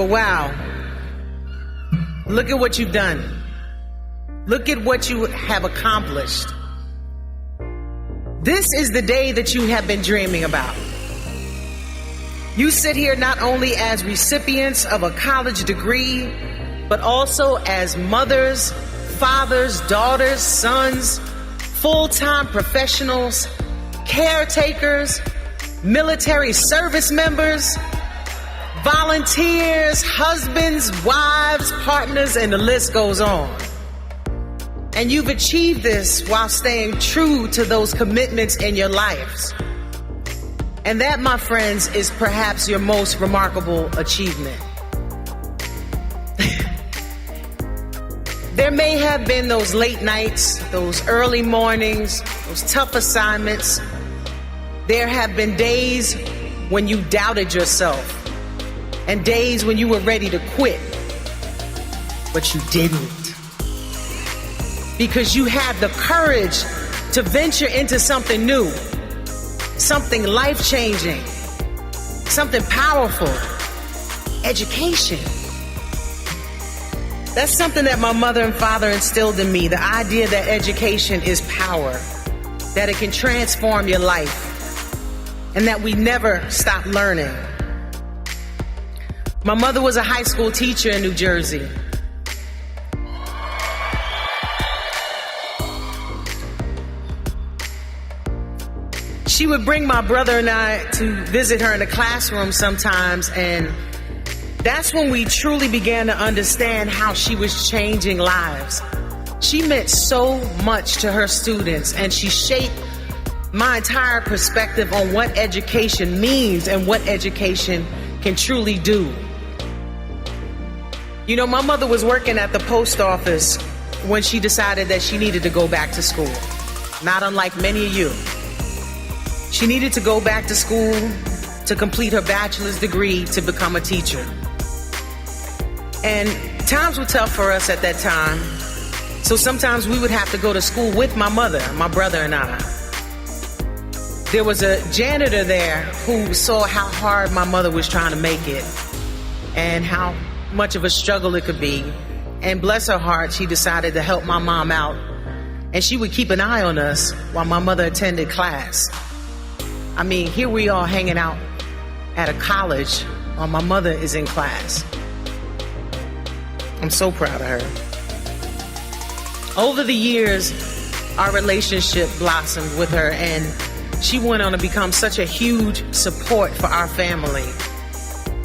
But wow, look at what you've done. Look at what you have accomplished. This is the day that you have been dreaming about. You sit here not only as recipients of a college degree, but also as mothers, fathers, daughters, sons, full-time professionals, caretakers, military service members, volunteers, husbands, wives, partners, and the list goes on. And you've achieved this while staying true to those commitments in your lives. And that, my friends, is perhaps your most remarkable achievement. There may have been those late nights, those early mornings, those tough assignments. There have been days when you doubted yourself and days when you were ready to quit, but you didn't. Because you had the courage to venture into something new, something life-changing, something powerful, education. That's something that my mother and father instilled in me, the idea that education is power, that it can transform your life, and that we never stop learning. My mother was a high school teacher in New Jersey. She would bring my brother and I to visit her in the classroom sometimes, and that's when we truly began to understand how she was changing lives. She meant so much to her students, and she shaped my entire perspective on what education means and what education can truly do. You know, my mother was working at the post office when she decided that she needed to go back to school, not unlike many of you. She needed to go back to school to complete her bachelor's degree to become a teacher. And times were tough for us at that time, so sometimes we would have to go to school with my mother, my brother, and I. There was a janitor there who saw how hard my mother was trying to make it and how much of a struggle it could be. And bless her heart, she decided to help my mom out, and she would keep an eye on us while my mother attended class. I mean, here we are hanging out at a college while my mother is in class. I'm so proud of her. Over the years, our relationship blossomed with her, and she went on to become such a huge support for our family.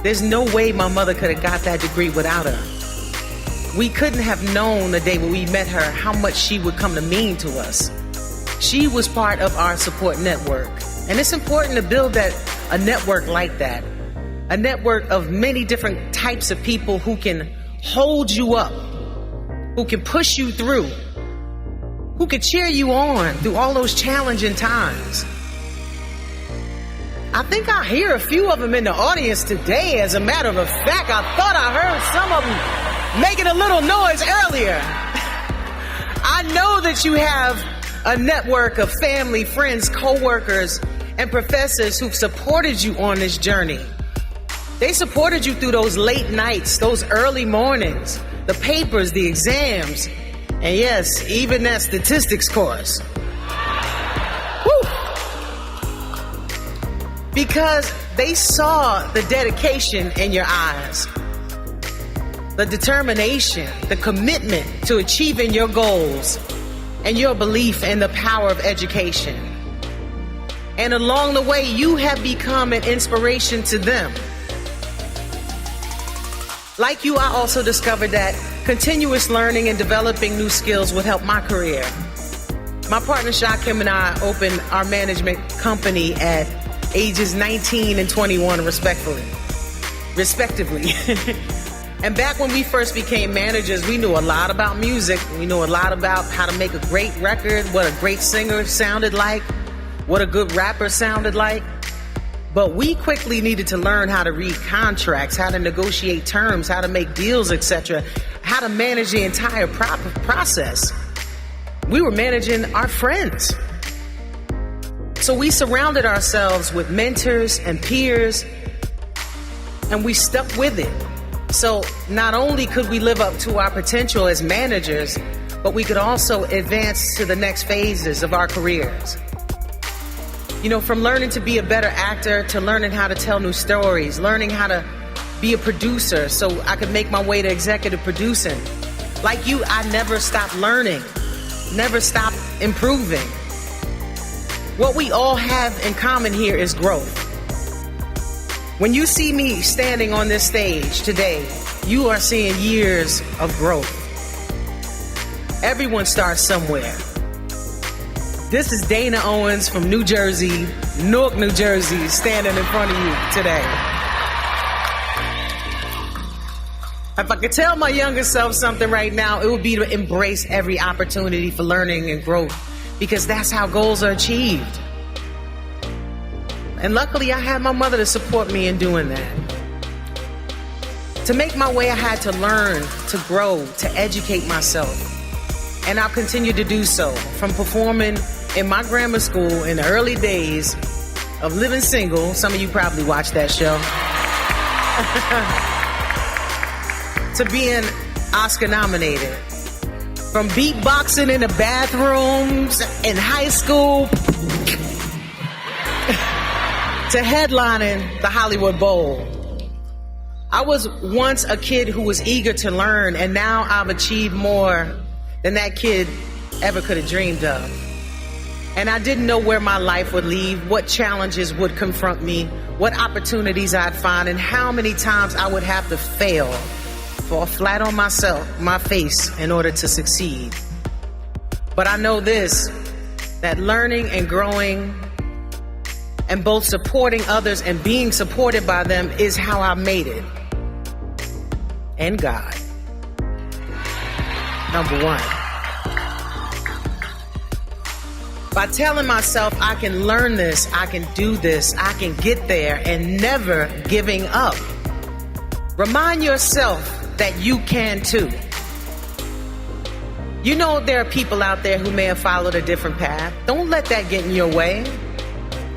There's no way my mother could have got that degree without her. We couldn't have known the day when we met her how much she would come to mean to us. She was part of our support network. And it's important to build a network like that. A network of many different types of people who can hold you up, who can push you through, who can cheer you on through all those challenging times. I think I hear a few of them in the audience today. As a matter of fact, I thought I heard some of them making a little noise earlier. I know that you have a network of family, friends, co-workers, and professors who've supported you on this journey. They supported you through those late nights, those early mornings, the papers, the exams, and yes, even that statistics course. Woo! Because they saw the dedication in your eyes, the determination, the commitment to achieving your goals, and your belief in the power of education. And along the way, you have become an inspiration to them. Like you, I also discovered that continuous learning and developing new skills would help my career. My partner, Shakim, and I opened our management company at ages 19 and 21, respectively. And back when we first became managers, we knew a lot about music. We knew a lot about how to make a great record, what a great singer sounded like, what a good rapper sounded like. But we quickly needed to learn how to read contracts, how to negotiate terms, how to make deals, etc., how to manage the entire process. We were managing our friends. So we surrounded ourselves with mentors and peers, and we stuck with it. So not only could we live up to our potential as managers, but we could also advance to the next phases of our careers. You know, from learning to be a better actor to learning how to tell new stories, learning how to be a producer so I could make my way to executive producing. Like you, I never stopped learning, never stopped improving. What we all have in common here is growth. When you see me standing on this stage today, you are seeing years of growth. Everyone starts somewhere. This is Dana Owens from New Jersey, Newark, New Jersey, standing in front of you today. If I could tell my younger self something right now, it would be to embrace every opportunity for learning and growth, because that's how goals are achieved. And luckily, I had my mother to support me in doing that. To make my way, I had to learn, to grow, to educate myself. And I'll continue to do so, from performing in my grammar school in the early days of living single. Some of you probably watched that show. To being Oscar nominated. From beatboxing in the bathrooms in high school to headlining the Hollywood Bowl. I was once a kid who was eager to learn, and now I've achieved more than that kid ever could have dreamed of. And I didn't know where my life would lead, what challenges would confront me, what opportunities I'd find, and how many times I would have to fail, fall flat on my face in order to succeed. But I know this, that learning and growing and both supporting others and being supported by them is how I made it. And God. Number one. By telling myself I can learn this, I can do this, I can get there, and never giving up. Remind yourself that you can too. You know there are people out there who may have followed a different path. Don't let that get in your way.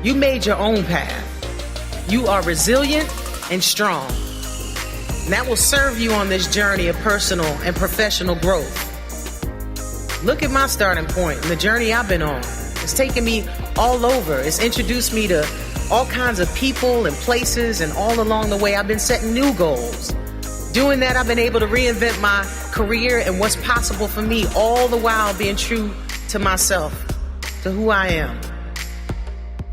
You made your own path. You are resilient and strong. And that will serve you on this journey of personal and professional growth. Look at my starting point and the journey I've been on. It's taken me all over. It's introduced me to all kinds of people and places, and all along the way I've been setting new goals. Doing that, I've been able to reinvent my career and what's possible for me, all the while being true to myself, to who I am.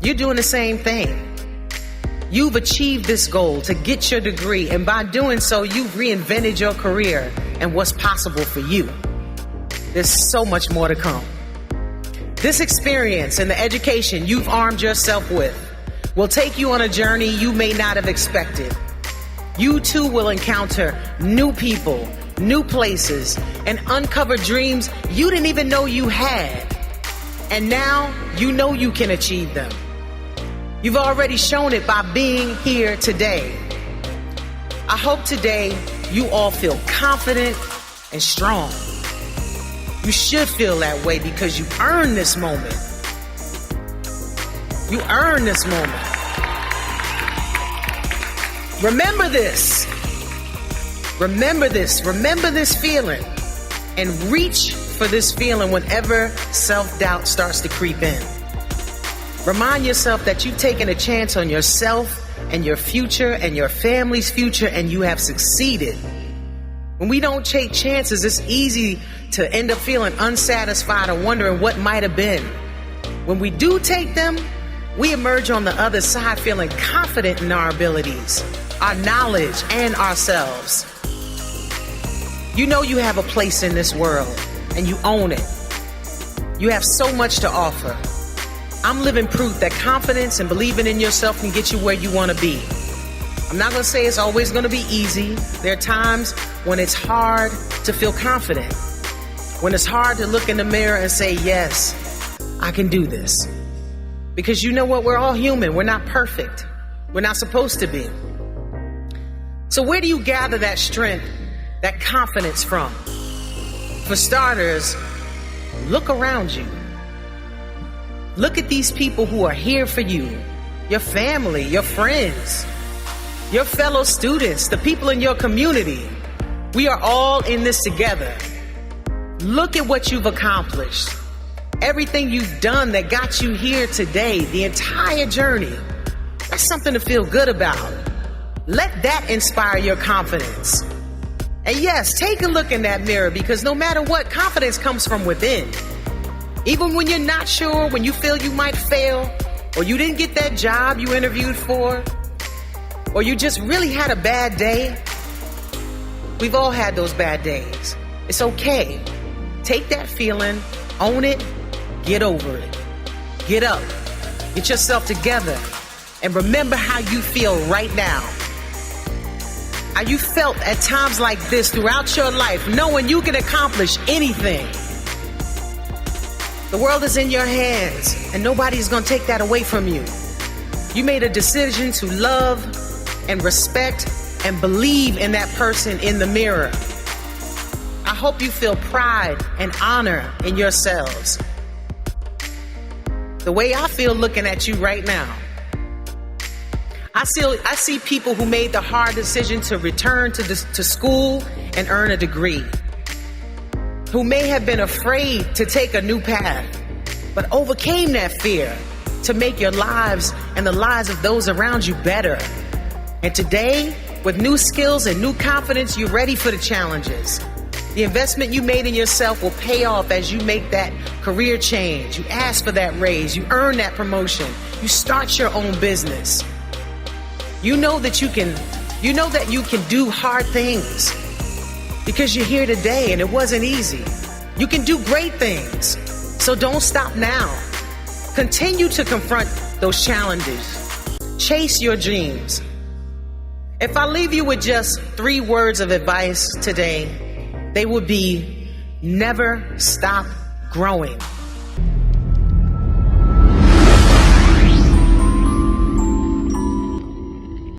You're doing the same thing. You've achieved this goal to get your degree, and by doing so, you've reinvented your career and what's possible for you. There's so much more to come. This experience and the education you've armed yourself with will take you on a journey you may not have expected. You too will encounter new people, new places, and uncover dreams you didn't even know you had. And now you know you can achieve them. You've already shown it by being here today. I hope today you all feel confident and strong. You should feel that way because you earned this moment. You earned this moment. Remember this. Remember this. Remember this feeling. And reach for this feeling whenever self-doubt starts to creep in. Remind yourself that you've taken a chance on yourself and your future and your family's future, and you have succeeded. When we don't take chances, it's easy to end up feeling unsatisfied or wondering what might have been. When we do take them, we emerge on the other side feeling confident in our abilities, our knowledge, and ourselves. You know you have a place in this world, and you own it. You have so much to offer. I'm living proof that confidence and believing in yourself can get you where you want to be. I'm not going to say it's always going to be easy. There are times when it's hard to feel confident, when it's hard to look in the mirror and say, yes, I can do this. Because you know what? We're all human. We're not perfect. We're not supposed to be. So where do you gather that strength, that confidence from? For starters, look around you. Look at these people who are here for you, your family, your friends. your fellow students, the people in your community. We are all in this together. Look at what you've accomplished. Everything you've done that got you here today, the entire journey. That's something to feel good about. Let that inspire your confidence. And yes, take a look in that mirror, because no matter what, confidence comes from within. Even when you're not sure, when you feel you might fail, or you didn't get that job you interviewed for, or you just really had a bad day. We've all had those bad days. It's okay. Take that feeling, own it, get over it. Get up, get yourself together, and remember how you feel right now. How you felt at times like this throughout your life, knowing you can accomplish anything. The world is in your hands, and nobody's gonna take that away from you. You made a decision to love and respect and believe in that person in the mirror. I hope you feel pride and honor in yourselves. The way I feel looking at you right now. I see people who made the hard decision to return to school and earn a degree, who may have been afraid to take a new path, but overcame that fear to make your lives and the lives of those around you better. And today, with new skills and new confidence, you're ready for the challenges. The investment you made in yourself will pay off as you make that career change. You ask for that raise, you earn that promotion, you start your own business. You know that you can do hard things because you're here today and it wasn't easy. You can do great things. So don't stop now. Continue to confront those challenges. Chase your dreams. If I leave you with just 3 words of advice today, they would be: never stop growing.